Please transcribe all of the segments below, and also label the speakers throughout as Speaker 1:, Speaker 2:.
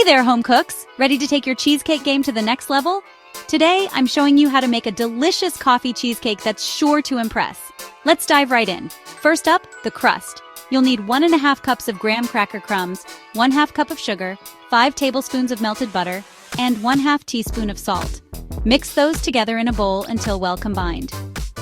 Speaker 1: there, home cooks! Ready to take your cheesecake game to the next level? Today, I'm showing you how to make a delicious coffee cheesecake that's sure to impress. Let's dive right in. First up, the crust. You'll need 1.5 cups of graham cracker crumbs, 1/2 cup of sugar, 5 tablespoons of melted butter, and 1/2 teaspoon of salt. Mix those together in a bowl until well combined.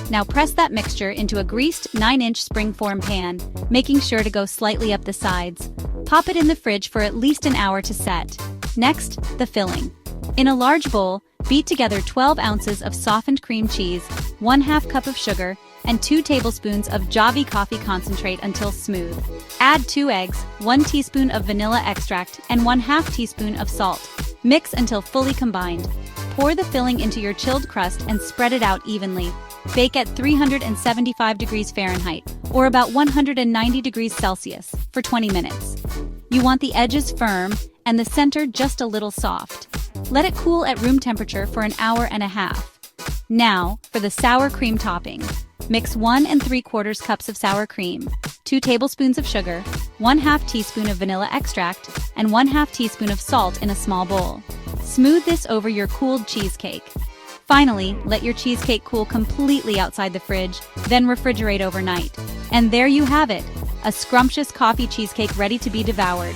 Speaker 1: Now press that mixture into a greased 9-inch springform pan, making sure to go slightly up the sides. Pop it in the fridge for at least an hour to set. Next, the filling. In a large bowl, beat together 12 ounces of softened cream cheese, 1/2 cup of sugar, and 2 tablespoons of Java coffee concentrate until smooth. Add 2 eggs, 1 teaspoon of vanilla extract, and 1/2 teaspoon of salt. Mix until fully combined. Pour the filling into your chilled crust and spread it out evenly. Bake at 375 degrees Fahrenheit, or about 190 degrees Celsius, for 20 minutes. You want the edges firm and the center just a little soft. Let it cool at room temperature for an hour and a half. Now, for the sour cream topping. Mix 1 3/4 cups of sour cream, 2 tablespoons of sugar, 1/2 teaspoon of vanilla extract, and 1/2 teaspoon of salt in a small bowl. Smooth this over your cooled cheesecake. Finally, let your cheesecake cool completely outside the fridge, then refrigerate overnight. And there you have it, a scrumptious coffee cheesecake ready to be devoured.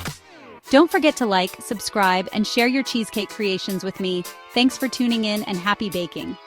Speaker 1: Don't forget to like, subscribe, and share your cheesecake creations with me. Thanks for tuning in and happy baking.